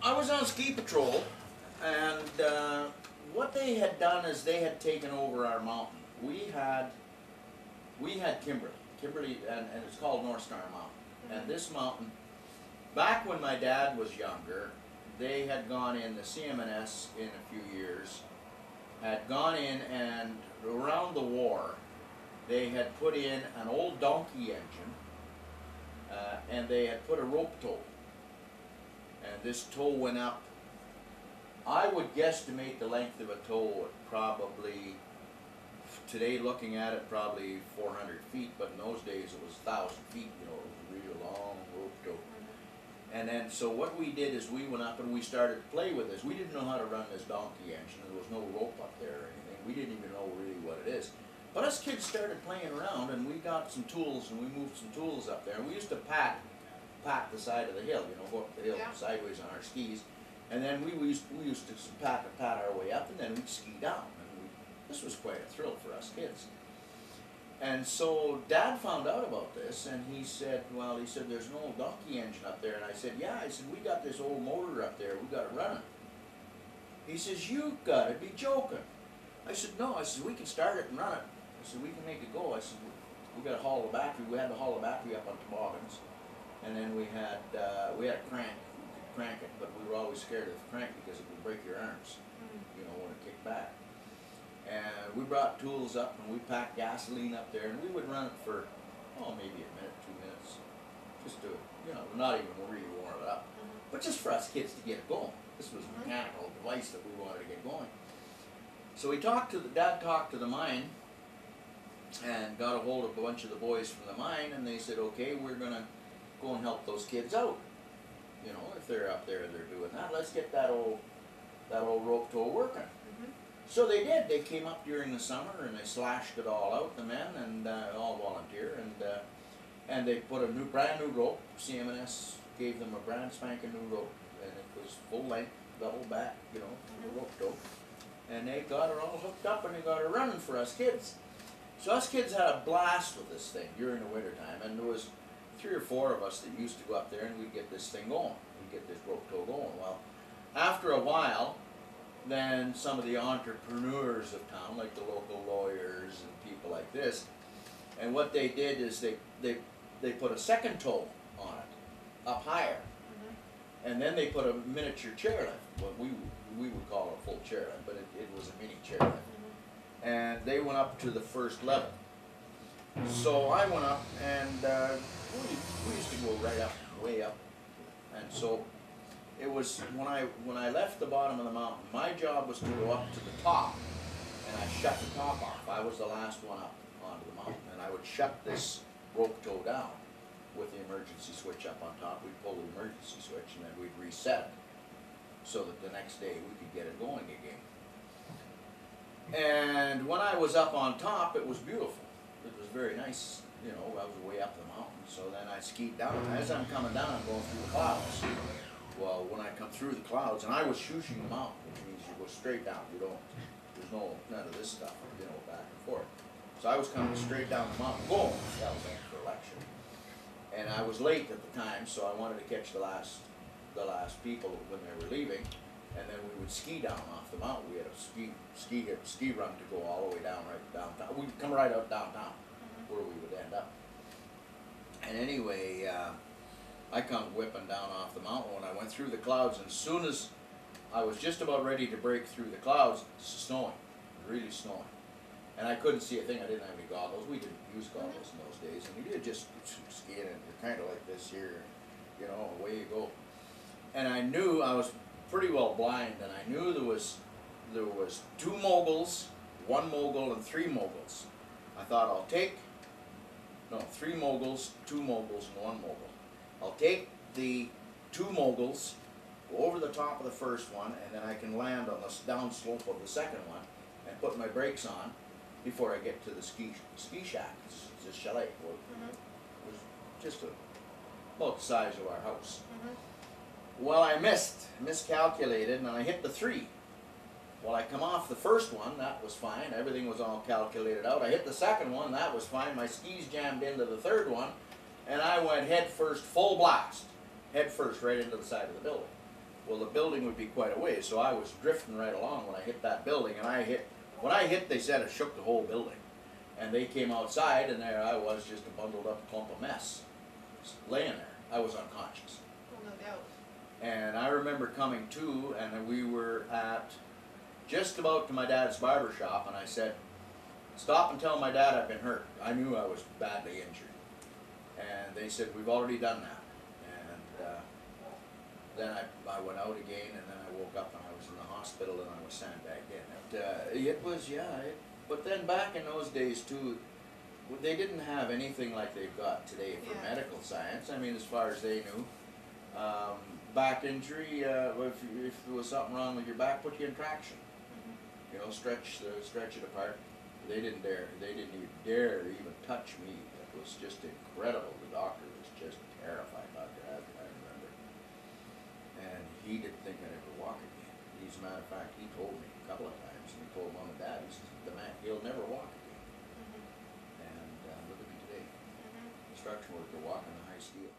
I was on ski patrol, and what they had done is they had taken over our mountain. We had Kimberly, and it's called North Star Mountain. And this mountain, back when my dad was younger, they had gone in, the CMNS in a few years, had gone in, and around the war, they had put in an old donkey engine, and they had put a rope tow. And this tow went up, I would guesstimate the length of a tow at probably, today looking at it, probably 400 feet, but in those days it was 1,000 feet, you know, it was a real long rope tow. And then, so what we did is we went up and we started to play with this. We didn't know how to run this donkey engine. There was no rope up there or anything. We didn't even know really what it is. But us kids started playing around, and we got some tools, and we moved some tools up there. And we used to pat the side of the hill, you know, go up the hill sideways on our skis. And then we used to pat our way up, and then we'd ski down. And this was quite a thrill for us kids. And so Dad found out about this, and he said, well, he said, there's an old donkey engine up there. And I said, yeah, I said, we got this old motor up there, we got it running. He says, you gotta be joking. I said, no, I said, we can start it and run it. I said, we can make it go. I said, we got to haul the battery. We had to haul the battery up on toboggans. And then we had a crank. We could crank it, but we were always scared of the crank because it would break your arms, you know, when it kicked back. And we brought tools up, and we packed gasoline up there, and we would run it for, oh, maybe a minute, 2 minutes, just to, you know, not even really warm it up, but just for us kids to get it going. This was a mechanical device that we wanted to get going. So Dad talked to the mine, and got a hold of a bunch of the boys from the mine, and they said, okay, we're going to go and help those kids out. You know, if they're up there, they're doing that, let's get that old rope tow working. So they did. They came up during the summer, and they slashed it all out, the men, and all volunteer, and they put a brand new rope. CMNS gave them a brand spanking new rope, and it was full length, double back, you know, rope tow. And they got it all hooked up, and they got it running for us kids. So us kids had a blast with this thing during the winter time, and there was 3 or 4 of us that used to go up there, and we'd get this thing going. We'd get this rope tow going. Well, after a while, then some of the entrepreneurs of town, like the local lawyers and people like this, and what they did is they put a second tow on it, up higher, and then they put a miniature chairlift. What we would call a full chairlift, but it was a mini chairlift. And they went up to the first level. So I went up, and we used to go right up, way up. And so it was, when I left the bottom of the mountain, my job was to go up to the top, and I shut the top off. I was the last one up onto the mountain, and I would shut this rope tow down with the emergency switch up on top. We'd pull the emergency switch, and then we'd reset it so that the next day we could get it going again. And when I was up on top, it was beautiful. It was very nice, you know, I was way up the mountain. So then I skied down. As I'm coming down, I'm going through the clouds. Well, when I come through the clouds, and I was shooshing the mountain, which means you go straight down. There's none of this stuff, you know, back and forth. So I was coming straight down the mountain, boom, that was after election. And I was late at the time, so I wanted to catch the last people when they were leaving. And then we would ski down off the mountain. We had a ski run to go all the way down, right downtown. We'd come right out downtown, where we would end up. And anyway, I come whipping down off the mountain when I went through the clouds, and as soon as I was just about ready to break through the clouds, it's snowing, really snowing. And I couldn't see a thing. I didn't have any goggles. We didn't use goggles in those days, and you just skiing, and you're kind of like this here, you know, away you go. And I knew I was pretty well blind, and I knew there was 2 moguls, 1 mogul, and 3 moguls. I thought, I'll take 3 moguls, 2 moguls, and 1 mogul. I'll take the 2 moguls, go over the top of the first one, and then I can land on the down slope of the second one and put my brakes on before I get to the ski shack. It's a chalet. It was just about the size of our house. Well, I miscalculated, and I hit the 3. Well, I come off the first one, that was fine, everything was all calculated out. I hit the second one, that was fine, my skis jammed into the third one, and I went head first, full blast, head first, right into the side of the building. Well, the building would be quite a ways, so I was drifting right along when I hit that building, and when I hit, they said it shook the whole building. And they came outside, and there I was, just a bundled up clump of mess, just laying there. I was unconscious. Well, no doubt. And I remember coming to, and we were at just about to my dad's barber shop, and I said, "Stop and tell my dad I've been hurt." I knew I was badly injured. And they said, "We've already done that." And then I went out again, and then I woke up and I was in the hospital and I was sandbagged in. It was, but then back in those days too, they didn't have anything like they've got today for medical science. I mean, as far as they knew. Back injury, if there was something wrong with your back, put you in traction. You know, stretch it apart. They didn't even dare even touch me. It was just incredible. The doctor was just terrified, Dr. Adler, I remember. And he didn't think I'd ever walk again. As a matter of fact, he told me a couple of times, and he told Mom and Dad, he says, he'll never walk again. And look at me today. Construction worker walking on high steel.